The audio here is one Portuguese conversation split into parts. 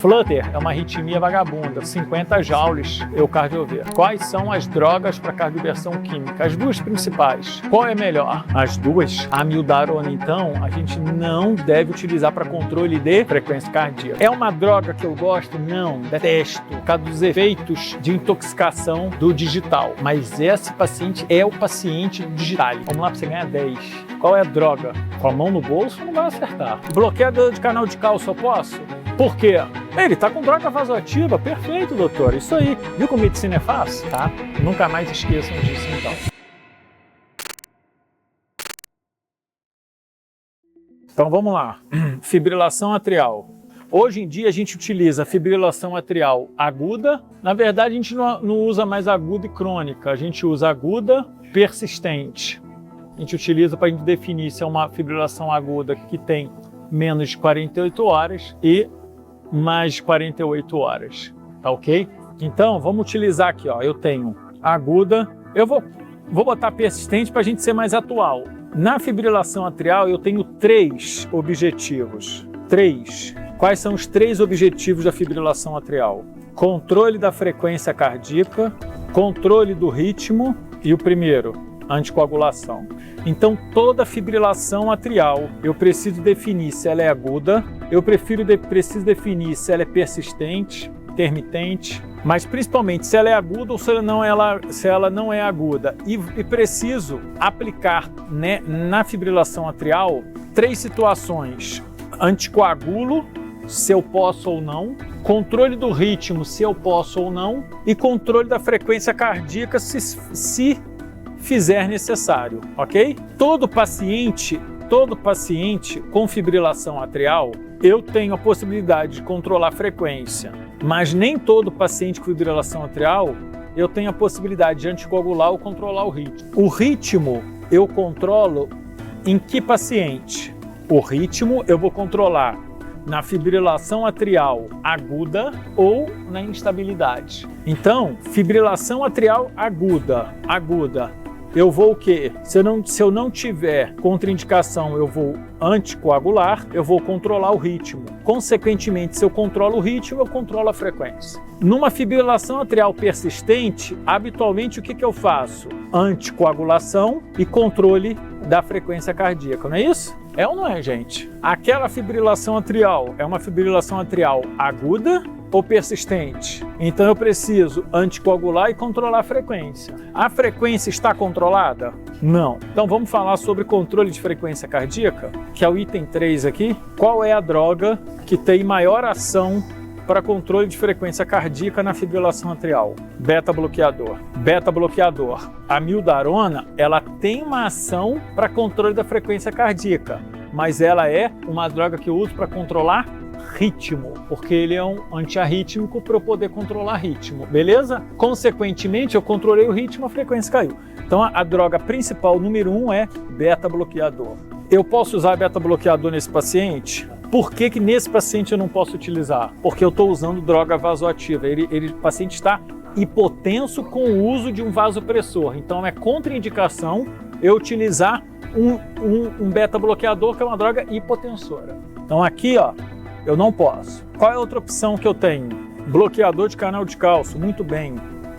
Flutter é uma arritmia vagabunda, 50 joules eucardiover. Quais são as drogas para cardioversão química? As duas principais. Qual é melhor? As duas. A amiodarona, então, a gente não deve utilizar para controle de frequência cardíaca. É uma droga que eu gosto? Não, detesto, por causa dos efeitos de intoxicação do digital. Mas esse paciente é o paciente do digital. Vamos lá para você ganhar 10. Qual é a droga? Com a mão no bolso não vai acertar. Bloqueador de canal de cálcio eu posso? Por quê? Ele está com droga vasoativa. Perfeito, doutor. Isso aí. Viu como medicina é fácil? Tá? Nunca mais esqueçam disso, então. Então, vamos lá. Fibrilação atrial. Hoje em dia, a gente utiliza fibrilação atrial aguda. Na verdade, a gente não usa mais aguda e crônica. A gente usa aguda persistente. A gente utiliza para a gente definir se é uma fibrilação aguda que tem menos de 48 horas e mais de 48 horas, tá ok? Então, vamos utilizar aqui, ó, eu tenho aguda, eu vou botar persistente para a gente ser mais atual. Na fibrilação atrial, eu tenho 3 objetivos. 3. Quais são os 3 objetivos da fibrilação atrial? Controle da frequência cardíaca, controle do ritmo e o primeiro, anticoagulação. Então, toda fibrilação atrial, eu preciso definir se ela é aguda, eu preciso definir se ela é persistente, intermitente, mas principalmente se ela é aguda ou se ela não é aguda. E preciso aplicar, né, na fibrilação atrial 3 situações: anticoagulo, se eu posso ou não, controle do ritmo, se eu posso ou não, e controle da frequência cardíaca, se fizer necessário, ok? Todo paciente com fibrilação atrial, eu tenho a possibilidade de controlar a frequência, mas nem todo paciente com fibrilação atrial, eu tenho a possibilidade de anticoagular ou controlar o ritmo. O ritmo eu controlo em que paciente? O ritmo eu vou controlar na fibrilação atrial aguda ou na instabilidade. Então, fibrilação atrial aguda. Eu vou o quê? Se eu não tiver contraindicação, eu vou anticoagular, eu vou controlar o ritmo. Consequentemente, se eu controlo o ritmo, eu controlo a frequência. Numa fibrilação atrial persistente, habitualmente o que eu faço? Anticoagulação e controle da frequência cardíaca, não é isso? É ou não é, gente? Aquela fibrilação atrial é uma fibrilação atrial aguda ou persistente? Então eu preciso anticoagular e controlar a frequência. A frequência está controlada? Não. Então vamos falar sobre controle de frequência cardíaca, que é o item 3 aqui. Qual é a droga que tem maior ação para controle de frequência cardíaca na fibrilação atrial? Beta-bloqueador. Beta-bloqueador. A amiodarona, ela tem uma ação para controle da frequência cardíaca, mas ela é uma droga que eu uso para controlar ritmo, porque ele é um antiarrítmico para eu poder controlar ritmo, beleza? Consequentemente, eu controlei o ritmo, a frequência caiu. Então, a droga principal, número 1, é beta-bloqueador. Eu posso usar beta-bloqueador nesse paciente? Por que nesse paciente eu não posso utilizar? Porque eu estou usando droga vasoativa. O paciente está hipotenso com o uso de um vasopressor. Então, é contraindicação eu utilizar um beta-bloqueador, que é uma droga hipotensora. Então, aqui, ó, eu não posso. Qual é a outra opção que eu tenho? Bloqueador de canal de cálcio, muito bem,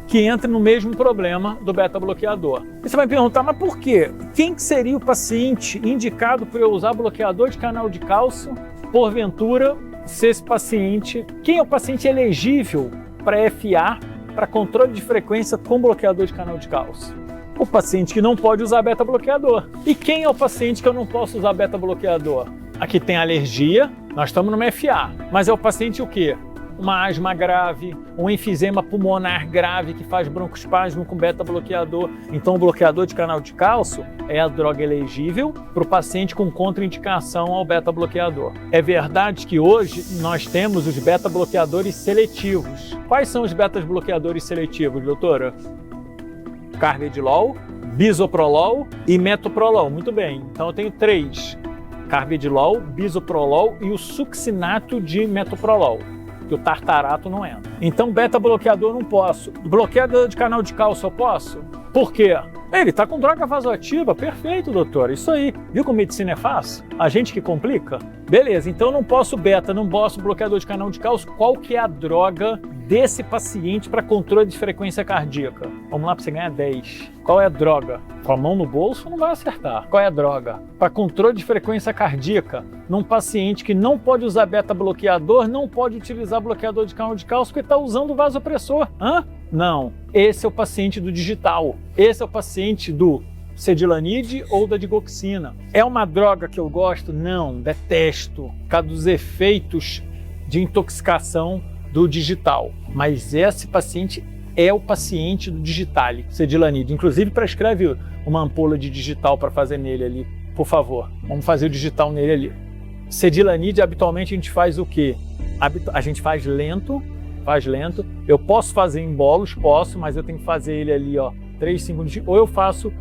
que entra no mesmo problema do beta-bloqueador. E você vai me perguntar, mas por quê? Quem que seria o paciente indicado para eu usar bloqueador de canal de cálcio, porventura, se esse paciente... Quem é o paciente elegível para FA, para controle de frequência com bloqueador de canal de cálcio? O paciente que não pode usar beta-bloqueador. E quem é o paciente que eu não posso usar beta-bloqueador? Aqui tem alergia, nós estamos numa FA, mas é o paciente o quê? Uma asma grave, um enfisema pulmonar grave que faz broncoespasmo com beta-bloqueador. Então, o bloqueador de canal de cálcio é a droga elegível para o paciente com contraindicação ao beta-bloqueador. É verdade que hoje nós temos os beta-bloqueadores seletivos. Quais são os beta-bloqueadores seletivos, doutora? Carvedilol, bisoprolol e metoprolol. Muito bem, então eu tenho 3. Carvedilol, bisoprolol e o succinato de metoprolol, que o tartarato não entra. Então, beta-bloqueador não posso. Bloqueador de canal de cálcio eu posso? Por quê? Ele está com droga vasoativa, perfeito, doutor, isso aí. Viu como medicina é fácil? A gente que complica? Beleza, então eu não posso beta, não posso bloqueador de canal de cálcio. Qual que é a droga desse paciente para controle de frequência cardíaca? Vamos lá para você ganhar 10. Qual é a droga? Com a mão no bolso não vai acertar. Qual é a droga? Para controle de frequência cardíaca, num paciente que não pode usar beta bloqueador, não pode utilizar bloqueador de canal de cálcio porque está usando vasopressor. Hã? Não, esse é o paciente do digital, esse é o paciente do Cedilanide ou da digoxina. É uma droga que eu gosto? Não, detesto, por causa dos efeitos de intoxicação do digital. Mas esse paciente é o paciente do Digitale, Cedilanide. Inclusive prescreve uma ampola de digital para fazer nele ali, por favor. Vamos fazer o digital nele ali. Cedilanide, habitualmente a gente faz o quê? A gente faz lento. Eu posso fazer em bolos, posso, mas eu tenho que fazer ele ali, ó, 3, 5 minutos. Ou eu faço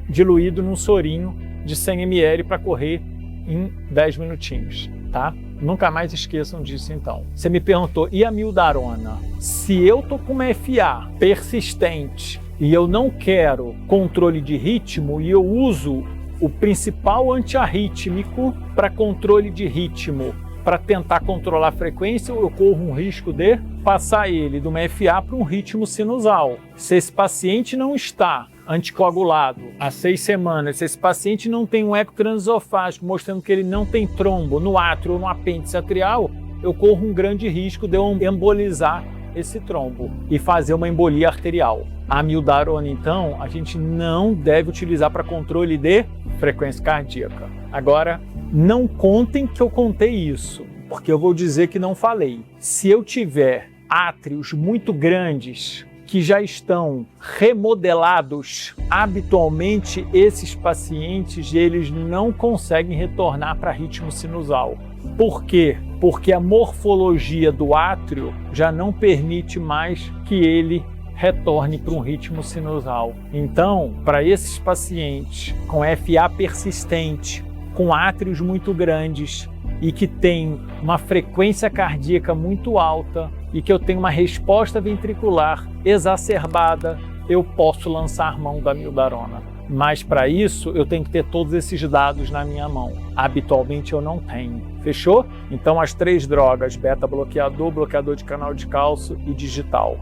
diluído num sorinho de 100 ml para correr em 10 minutinhos, tá? Nunca mais esqueçam disso, então. Você me perguntou, e a mildarona? Se eu tô com uma FA persistente e eu não quero controle de ritmo e eu uso o principal antiarrítmico para controle de ritmo, para tentar controlar a frequência, eu corro um risco de passar ele de uma FA para um ritmo sinusal. Se esse paciente não está anticoagulado há 6 semanas, se esse paciente não tem um eco transesofágico mostrando que ele não tem trombo no átrio ou no apêndice atrial, eu corro um grande risco de eu embolizar esse trombo e fazer uma embolia arterial. A mildarona, então, a gente não deve utilizar para controle de frequência cardíaca. Agora, não contem que eu contei isso, porque eu vou dizer que não falei. Se eu tiver átrios muito grandes que já estão remodelados, habitualmente esses pacientes eles não conseguem retornar para ritmo sinusal. Por quê? Porque a morfologia do átrio já não permite mais que ele retorne para um ritmo sinusal. Então, para esses pacientes com FA persistente, com átrios muito grandes e que tem uma frequência cardíaca muito alta e que eu tenho uma resposta ventricular exacerbada, eu posso lançar mão da mildarona. Mas para isso eu tenho que ter todos esses dados na minha mão. Habitualmente eu não tenho. Fechou? Então as 3 drogas, beta bloqueador, bloqueador de canal de cálcio e digital.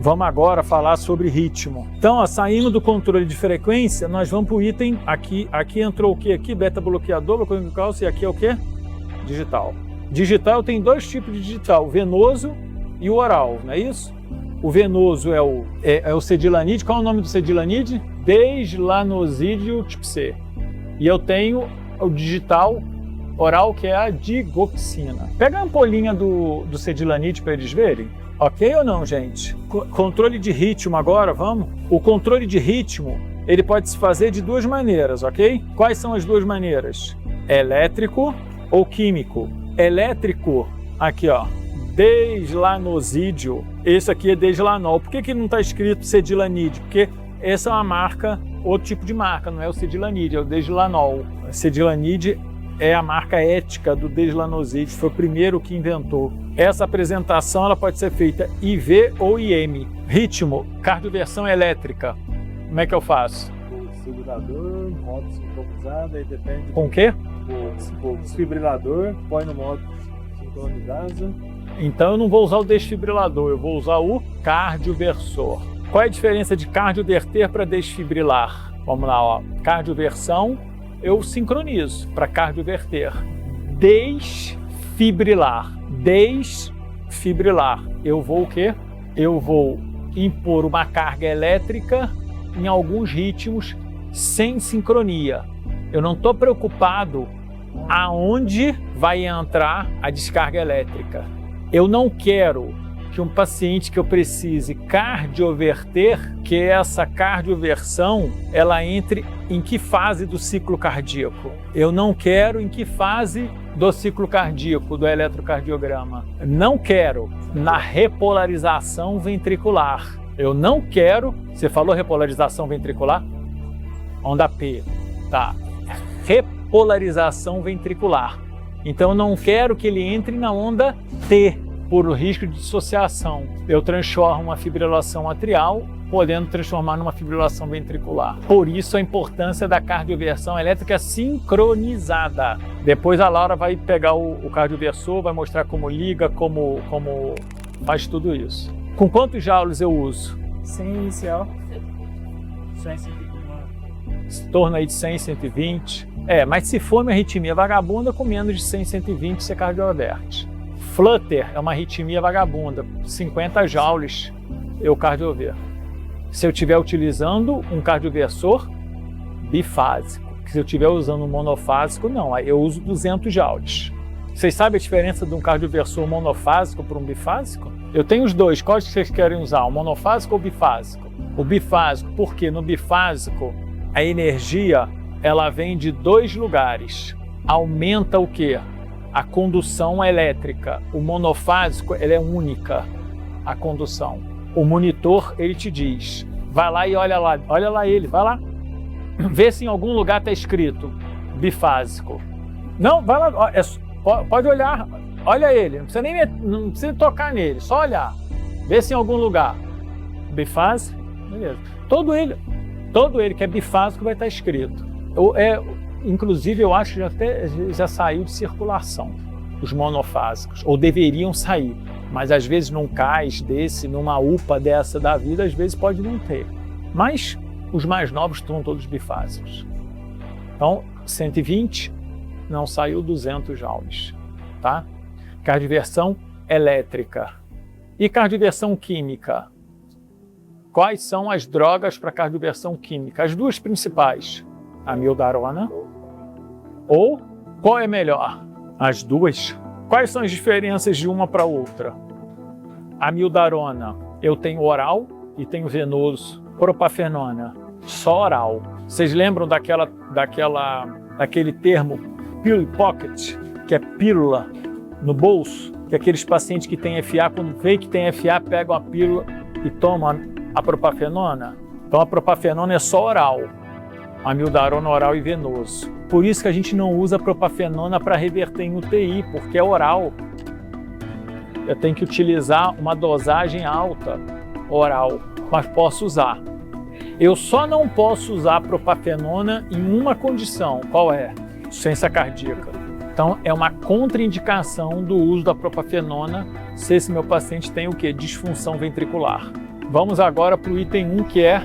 Vamos agora falar sobre ritmo. Então, ó, saindo do controle de frequência, nós vamos para o item aqui. Aqui entrou o que aqui? Beta bloqueador, bloqueador de cálcio, e aqui é o que? Digital. Digital tem 2 tipos de digital, o venoso e o oral, não é isso? O venoso é o Cedilanide. Qual é o nome do Cedilanide? Deslanosídeo tipo C. E eu tenho o digital oral, que é a digoxina. Pega a ampolinha do Cedilanide para eles verem. Ok ou não, gente? Controle de ritmo agora, vamos? O controle de ritmo, ele pode se fazer de 2 maneiras, ok? Quais são as 2 maneiras? Elétrico ou químico? Elétrico, aqui ó, deslanosídeo. Esse aqui é deslanol. Por que não está escrito Cedilanide? Porque essa é uma marca, outro tipo de marca, não é o Cedilanide, é o deslanol. Cedilanide é a marca ética do deslanosídeo, foi o primeiro que inventou. Essa apresentação ela pode ser feita IV ou IM. Ritmo, cardioversão elétrica. Como é que eu faço? O desfibrilador, modo sincronizado, aí depende. Com o quê? O desfibrilador, põe no modo sincronizado. Então eu não vou usar o desfibrilador, eu vou usar o cardioversor. Qual é a diferença de cardioverter para desfibrilar? Vamos lá, ó. Cardioversão, eu sincronizo para cardioverter. Desfibrilar. Desfibrilar. Eu vou o quê? Eu vou impor uma carga elétrica em alguns ritmos sem sincronia. Eu não estou preocupado aonde vai entrar a descarga elétrica. Eu não quero que um paciente que eu precise cardioverter, que essa cardioversão, ela entre em que fase do ciclo cardíaco? Eu não quero em que fase do ciclo cardíaco, do eletrocardiograma. Não quero na repolarização ventricular. Eu não quero, você falou repolarização ventricular? Onda P, tá. Repolarização ventricular. Então eu não quero que ele entre na onda T, por risco de dissociação. Eu transformo a fibrilação atrial podendo transformar numa fibrilação ventricular. Por isso a importância da cardioversão elétrica sincronizada. Depois a Laura vai pegar o cardioversor, vai mostrar como liga, como faz tudo isso. Com quantos joules eu uso? 100 inicial. 100, 101. Em torno aí de 100, 120. Mas se for uma arritmia vagabunda, com menos de 100, 120 você cardioverte. Flutter é uma arritmia vagabunda, 50 joules eu cardioverto. Se eu estiver utilizando um cardioversor bifásico, se eu estiver usando um monofásico, não, aí eu uso 200 joules. Vocês sabem a diferença de um cardioversor monofásico para um bifásico? Eu tenho os dois, qual que vocês querem usar, o monofásico ou o bifásico? O bifásico, porque no bifásico a energia ela vem de dois lugares, aumenta o quê? A condução elétrica. O monofásico ela é única, a condução. O monitor ele te diz, vai lá e olha lá ele, vai lá, vê se em algum lugar está escrito bifásico. Não, vai lá, pode olhar, olha ele, não precisa tocar nele, só olhar, vê se em algum lugar bifásico, beleza. Todo ele que é bifásico vai estar escrito. Inclusive eu acho que já saiu de circulação os monofásicos, ou deveriam sair, mas às vezes num cais desse, numa UPA dessa da vida, às vezes pode não ter. Mas os mais novos estão todos bifásicos. Então 120 não saiu 200 joules, tá? Cardioversão elétrica. E cardioversão química? Quais são as drogas para cardioversão química? As duas principais, amiodarona ou qual é melhor? As duas? Quais são as diferenças de uma para outra? Amiodarona, eu tenho oral e tenho venoso. Propafenona, só oral. Vocês lembram daquele termo pill pocket, que é pílula no bolso? Que aqueles pacientes que têm FA, quando vê que tem FA, pegam a pílula e tomam a propafenona? Então a propafenona é só oral. Amiodarona oral e venoso. Por isso que a gente não usa propafenona para reverter em UTI, porque é oral. Eu tenho que utilizar uma dosagem alta oral, mas posso usar. Eu só não posso usar propafenona em uma condição. Qual é? Insuficiência cardíaca. Então é uma contraindicação do uso da propafenona se esse meu paciente tem o quê? Disfunção ventricular. Vamos agora para o item 1, que é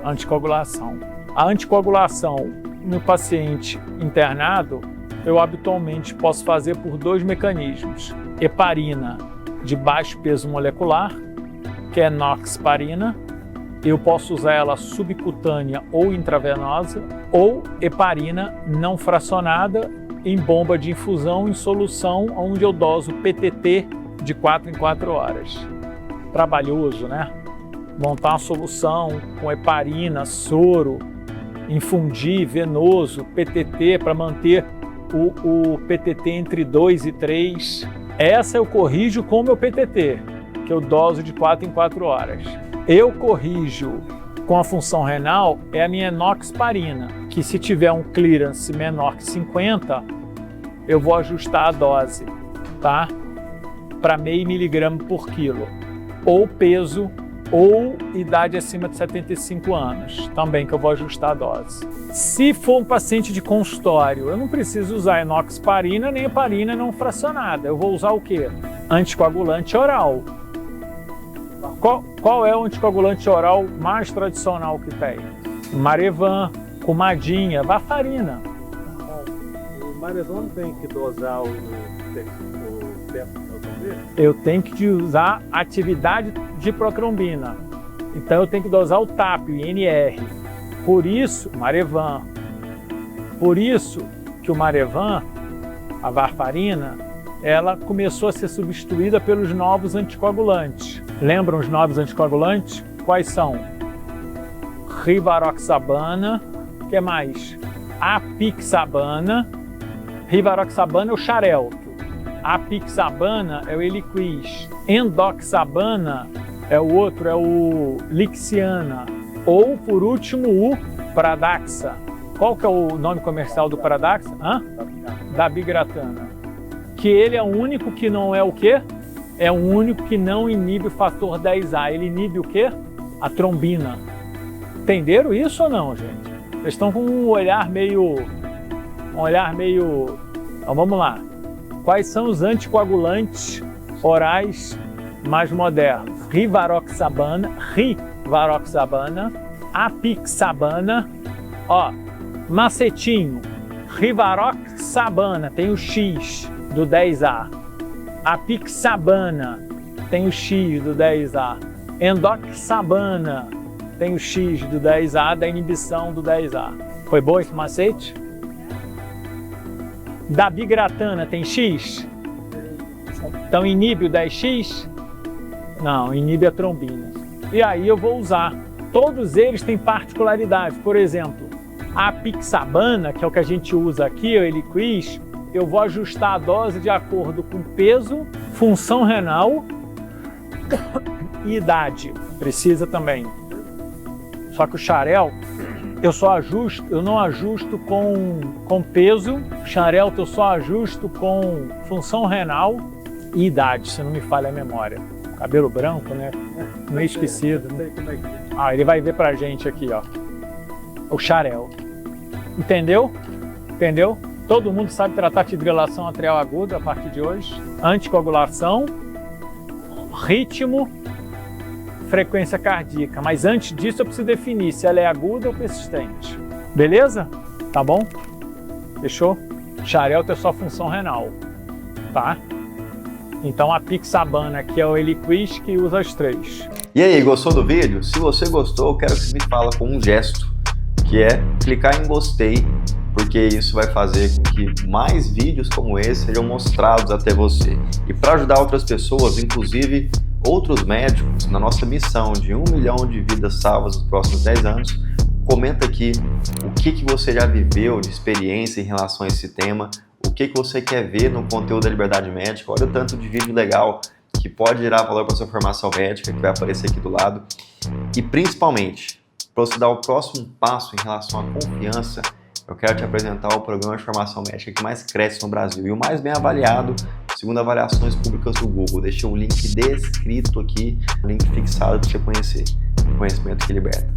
anticoagulação. A anticoagulação no paciente internado, eu habitualmente posso fazer por dois mecanismos. Heparina de baixo peso molecular, que é enoxaparina. Eu posso usar ela subcutânea ou intravenosa, ou heparina não fracionada em bomba de infusão em solução, onde eu doso PTT de 4 em 4 horas. Trabalhoso, né? Montar uma solução com heparina, soro, infundir venoso, PTT, para manter o PTT entre 2 e 3. Essa eu corrijo com o meu PTT, que eu doso de 4 em 4 horas. Eu corrijo com a função renal é a minha enoxaparina, que se tiver um clearance menor que 50, eu vou ajustar a dose, tá? Para meio miligrama por quilo. Ou peso, ou idade acima de 75 anos, também que eu vou ajustar a dose. Se for um paciente de consultório, eu não preciso usar enoxaparina nem heparina não fracionada. Eu vou usar o quê? Anticoagulante oral. Qual é o anticoagulante oral mais tradicional que tem? Marevan, Coumadinha, Varfarina. O Marevan tem que dosar o tempo. Eu tenho que usar atividade de procrombina. Então eu tenho que dosar o TAP, o INR. Por isso, Marevan. Por isso que o Marevan, a varfarina, ela começou a ser substituída pelos novos anticoagulantes. Lembram os novos anticoagulantes? Quais são? Rivaroxabana, o que mais? Apixabana. Rivaroxabana é o Xarelto. Apixabana é o Eliquis. Endoxabana é o outro, é o Lixiana. Ou, por último, o Pradaxa. Qual que é o nome comercial do Pradaxa? Dabigatran. Que ele é o único que não é o quê? É o único que não inibe o fator 10A. Ele inibe o quê? a trombina. Entenderam isso ou não, gente? Eles estão com um olhar meio... Então, vamos lá. Quais são os anticoagulantes orais mais modernos? Rivaroxabana, apixabana, ó, macetinho, rivaroxabana, tem o X do 10A. Apixabana, tem o X do 10A. Endoxabana, tem o X do 10A, da inibição do 10A. Foi bom esse macete? Dabigatran tem X? Então inibe o 10X? Não, inibe a trombina. E aí eu vou usar. Todos eles têm particularidades. Por exemplo, a apixabana, que é o que a gente usa aqui, o Eliquis, eu vou ajustar a dose de acordo com peso, função renal e idade. Precisa também. Só que o Xarelto, eu não ajusto com peso. Xarelto eu só ajusto com função renal e idade, se não me falha a memória. Cabelo branco, né? Meio esquecido. Né? Ah, ele vai ver pra gente aqui, ó. O Xarelto. Entendeu? Entendeu? Todo mundo sabe tratar fibrilação atrial aguda a partir de hoje. Anticoagulação, ritmo, frequência cardíaca. Mas antes disso eu preciso definir se ela é aguda ou persistente. Beleza? Tá bom? Fechou? Xarelto é só função renal, tá? Então a apixabana, que é o Eliquis, que usa as três. E aí, gostou do vídeo? Se você gostou, eu quero que você me fala com um gesto, que é clicar em gostei, porque isso vai fazer com que mais vídeos como esse sejam mostrados até você. E para ajudar outras pessoas, inclusive outros médicos, na nossa missão de 1 milhão de vidas salvas nos próximos 10 anos, comenta aqui o que você já viveu de experiência em relação a esse tema, o que você quer ver no conteúdo da Liberdade Médica. Olha o tanto de vídeo legal que pode gerar valor para sua formação médica, que vai aparecer aqui do lado. E principalmente, para você dar o próximo passo em relação à confiança, eu quero te apresentar o programa de formação médica que mais cresce no Brasil e o mais bem avaliado, segundo avaliações públicas do Google. Deixei um link descrito aqui, um link fixado para você conhecer. Conhecimento que liberta.